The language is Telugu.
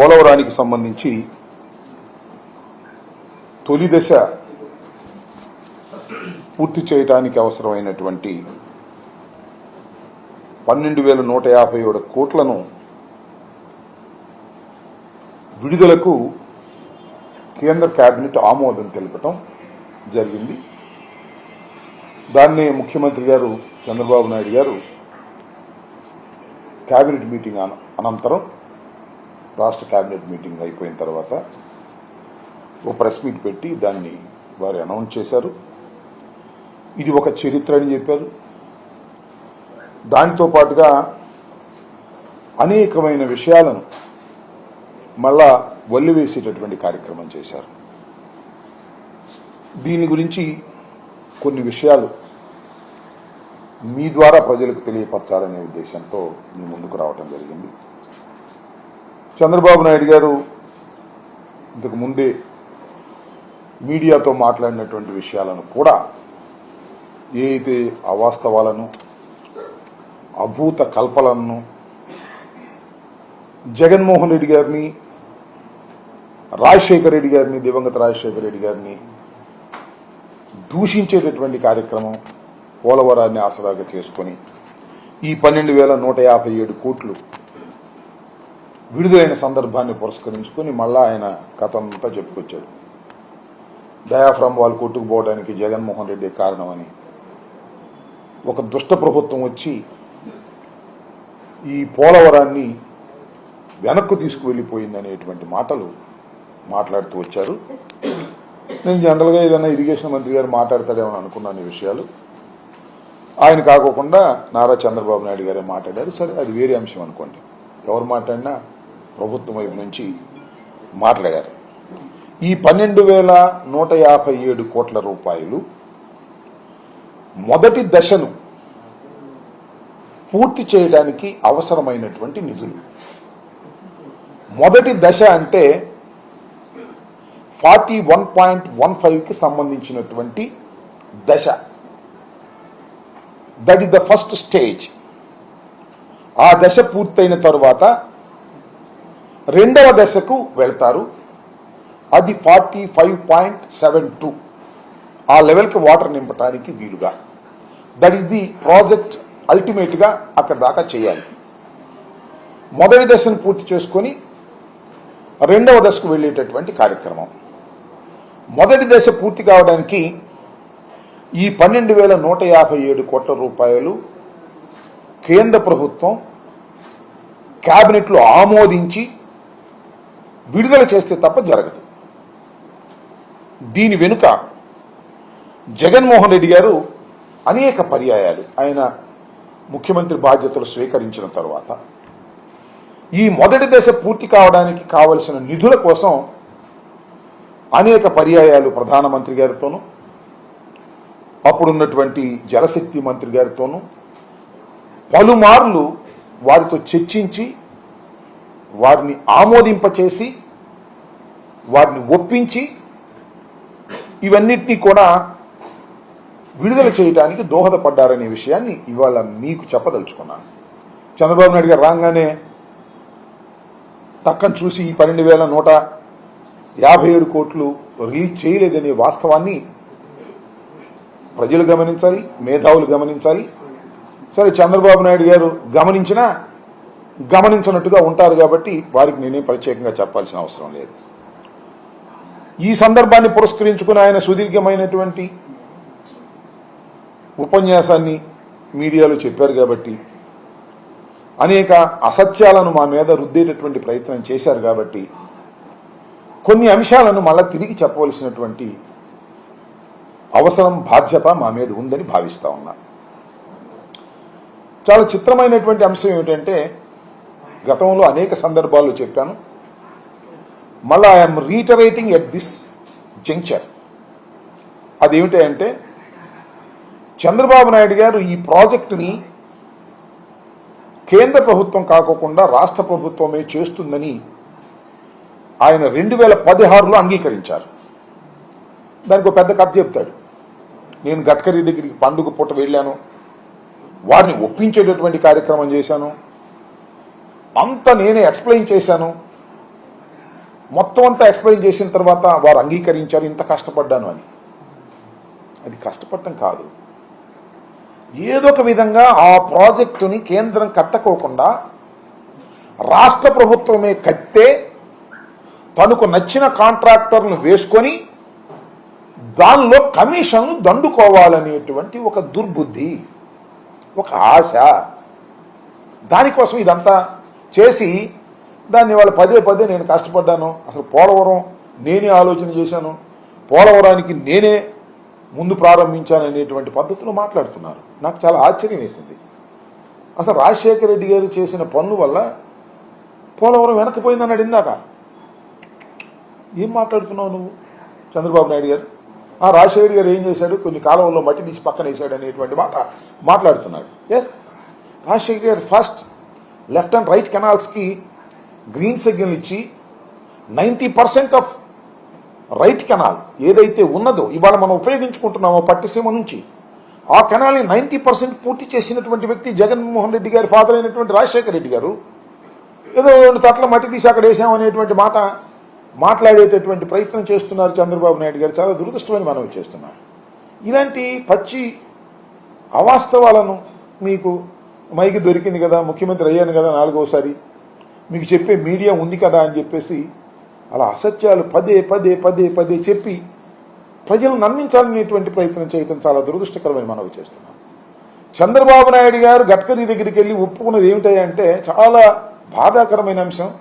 పోలవరానికి సంబంధించి తొలి దశ పూర్తి చేయడానికి అవసరమైనటువంటి 12,157 కోట్లను విడుదలకు కేంద్ర కేబినెట్ ఆమోదం తెలపటం జరిగింది. దాన్నే ముఖ్యమంత్రి గారు చంద్రబాబు నాయుడు గారు కేబినెట్ మీటింగ్ అనంతరం రాష్ట్ర కేబినెట్ మీటింగ్ అయిపోయిన తర్వాత ఓ ప్రెస్ మీట్ పెట్టి దాన్ని వారు అనౌన్స్ చేశారు. ఇది ఒక చరిత్ర అని చెప్పారు. దానితో పాటుగా అనేకమైన విషయాలను మళ్ళా వల్లివేసేటటువంటి కార్యక్రమం చేశారు. దీని గురించి కొన్ని విషయాలు మీ ద్వారా ప్రజలకు తెలియపరచాలనే ఉద్దేశంతో మీ ముందుకు రావడం జరిగింది. చంద్రబాబు నాయుడు గారు ఇంతకు ముందే మీడియాతో మాట్లాడినటువంటి విషయాలను కూడా ఏదైతే అవాస్తవాలను అభూత కల్పనలను జగన్మోహన్ రెడ్డి గారిని రాజశేఖర రెడ్డి గారిని దివంగత రాజశేఖర రెడ్డి గారిని దూషించేటటువంటి కార్యక్రమం పోలవరాన్ని ఆసరాగా చేసుకొని ఈ 12,157 కోట్లు విడుదలైన సందర్భాన్ని పురస్కరించుకొని మళ్ళా ఆయన కథ అంతా చెప్పుకొచ్చాడు. డయాఫ్రామ్ వాళ్ళు కొట్టుకుపోవడానికి జగన్మోహన్ రెడ్డి కారణమని, ఒక దుష్ట ప్రభుత్వం వచ్చి ఈ పోలవరాన్ని వెనక్కు తీసుకువెళ్ళిపోయిందనేటువంటి మాటలు మాట్లాడుతూ వచ్చారు. నేను జనరల్గా ఏదైనా ఇరిగేషన్ మంత్రి గారు మాట్లాడతాడేమని అనుకున్నాను ఈ విషయాలు. ఆయన కాకోకుండా నారా చంద్రబాబు నాయుడు గారే మాట్లాడారు. సరే, అది వేరే అంశం అనుకోండి. ఎవరు మాట్లాడినా ప్రభుత్వం వైపు నుంచి మాట్లాడారు. ఈ 12,157 కోట్ల రూపాయలు మొదటి దశను పూర్తి చేయడానికి అవసరమైనటువంటి నిధులు. మొదటి దశ అంటే 41.15కి సంబంధించినటువంటి దశ. That is the first stage. ఆ దశ పూర్తయిన తరువాత రెండవ దశకు వెళ్తారు. అది 45.72. ఆ లెవెల్కి వాటర్ నింపడానికి వీలుగా. That is the project. Ultimate గా అక్కడ దాకా చేయాలి. మొదటి దశను పూర్తి చేసుకొని రెండవ దశకు వెళ్ళేటటువంటి కార్యక్రమం. మొదటి దశ పూర్తి కావడానికి ఈ 12,157 కోట్ల రూపాయలు కేంద్ర ప్రభుత్వం కేబినెట్లో ఆమోదించి విడుదల చేస్తే తప్ప జరగదు. దీని వెనుక జగన్మోహన్ రెడ్డి గారు అనేక పర్యాయాలు ఆయన ముఖ్యమంత్రి బాధ్యతలు స్వీకరించిన తర్వాత ఈ మొదటి దశ పూర్తి కావడానికి కావలసిన నిధుల కోసం అనేక పర్యాయాలు ప్రధానమంత్రి గారితోనూ అప్పుడున్నటువంటి జలశక్తి మంత్రి గారితోనూ పలుమార్లు వారితో చర్చించి వారిని ఆమోదింపచేసి వారిని ఒప్పించి ఇవన్నిటినీ కూడా విడుదల చేయడానికి దోహదపడ్డారనే విషయాన్ని ఇవాళ మీకు చెప్పదలుచుకున్నాను. చంద్రబాబు నాయుడు గారు రాగానే తక్కని చూసి ఈ 12,157 కోట్లు రిలీజ్ చేయలేదనే వాస్తవాన్ని ప్రజలు గమనించాలి, మేధావులు గమనించాలి. సరే, చంద్రబాబు నాయుడు గారు గమనించినా గమనించినట్టుగా ఉంటారు కాబట్టి వారికి నేనేం ప్రత్యేకంగా చెప్పాల్సిన అవసరం లేదు. ఈ సందర్భాన్ని పురస్కరించుకుని ఆయన సుదీర్ఘమైనటువంటి ఉపన్యాసాన్ని మీడియాలో చెప్పారు కాబట్టి, అనేక అసత్యాలను మా మీద రుద్దేటటువంటి ప్రయత్నం చేశారు కాబట్టి కొన్ని అంశాలను మళ్ళా తిరిగి చెప్పవలసినటువంటి అవసరం, బాధ్యత మా మీద ఉందని భావిస్తా ఉన్నా. చాలా చిత్రమైనటువంటి అంశం ఏమిటంటే, గతంలో అనేక సందర్భాల్లో చెప్పాను, మళ్ళా I'm reiterating at this juncture. అదేమిటంటే, చంద్రబాబు నాయుడు గారు ఈ ప్రాజెక్టుని కేంద్ర ప్రభుత్వం కాకోకుండా రాష్ట్ర ప్రభుత్వమే చేస్తుందని ఆయన 2016లో అంగీకరించారు. దానికి ఒక పెద్ద కథ చెప్తాడు. నేను గడ్కరీ దగ్గరికి పండుగ పూట వెళ్ళాను, వారిని ఒప్పించేటటువంటి కార్యక్రమం చేశాను, అంతా నేనే ఎక్స్ప్లెయిన్ చేశాను, మొత్తం అంతా ఎక్స్ప్లెయిన్ చేసిన తర్వాత వారు అంగీకరించారు ఇంత కష్టపడ్డాను అని. అది కష్టపడటం కాదు, ఏదో ఒక విధంగా ఆ ప్రాజెక్టుని కేంద్రం కట్టకోకుండా రాష్ట్ర ప్రభుత్వమే కట్టే తనకు నచ్చిన కాంట్రాక్టర్ను వేసుకొని దానిలో కమిషన్లు దండుకోవాలనేటువంటి ఒక దుర్బుద్ధి, ఒక ఆశ. దానికోసం ఇదంతా చేసి దాన్ని వాళ్ళు పదే పదే నేను కష్టపడ్డాను, అసలు పోలవరం నేనే ఆలోచన చేశాను, పోలవరానికి నేనే ముందు ప్రారంభించాను అనేటువంటి పద్ధతిలో మాట్లాడుతున్నారు. నాకు చాలా ఆశ్చర్యం వేసింది. అసలు రాజశేఖర రెడ్డి గారు చేసిన పనుల వల్ల పోలవరం వెనకపోయిందన్నాడు ఇందాక. ఏం మాట్లాడుతున్నావు నువ్వు చంద్రబాబు నాయుడు గారు? రాజశేఖర రెడ్డి గారు ఏం చేశాడు, కొన్ని కాలంలో మట్టి తీసి పక్కన వేసాడు అనేటువంటి మాట మాట్లాడుతున్నాడు. ఎస్, రాజశేఖర గారు ఫస్ట్ లెఫ్ట్ అండ్ రైట్ కెనాల్స్కి గ్రీన్ సిగ్నల్ ఇచ్చి 90% ఆఫ్ రైట్ కెనాల్ ఏదైతే ఉన్నదో ఇవాళ మనం ఉపయోగించుకుంటున్నామో పట్టిసీమ నుంచి, ఆ కెనాల్ని 90% పూర్తి చేసినటువంటి వ్యక్తి జగన్మోహన్ రెడ్డి గారి ఫాదర్ అయినటువంటి రాజశేఖర రెడ్డి గారు. ఏదో 2 తట్ల మట్టి తీసి అక్కడ వేసామనేటువంటి మాట మాట్లాడేటటువంటి ప్రయత్నం చేస్తున్నారు చంద్రబాబు నాయుడు గారు. చాలా దురదృష్టమని మనం చేస్తున్నారు. ఇలాంటి పచ్చి అవాస్తవాలను మీకు మైకి దొరికింది కదా, ముఖ్యమంత్రి అయ్యాను కదా 4వసారి, మీకు చెప్పే మీడియా ఉంది కదా అని చెప్పేసి అలా అసత్యాలు పదే పదే పదే పదే చెప్పి ప్రజలు నమ్మించాలనేటువంటి ప్రయత్నం చేయడం చాలా దురదృష్టకరమైన మనవి చేస్తున్నాం. చంద్రబాబు నాయుడు గారు గడ్కరీ దగ్గరికి వెళ్ళి ఒప్పుకున్నది ఏమిటంటే చాలా బాధాకరమైన అంశం.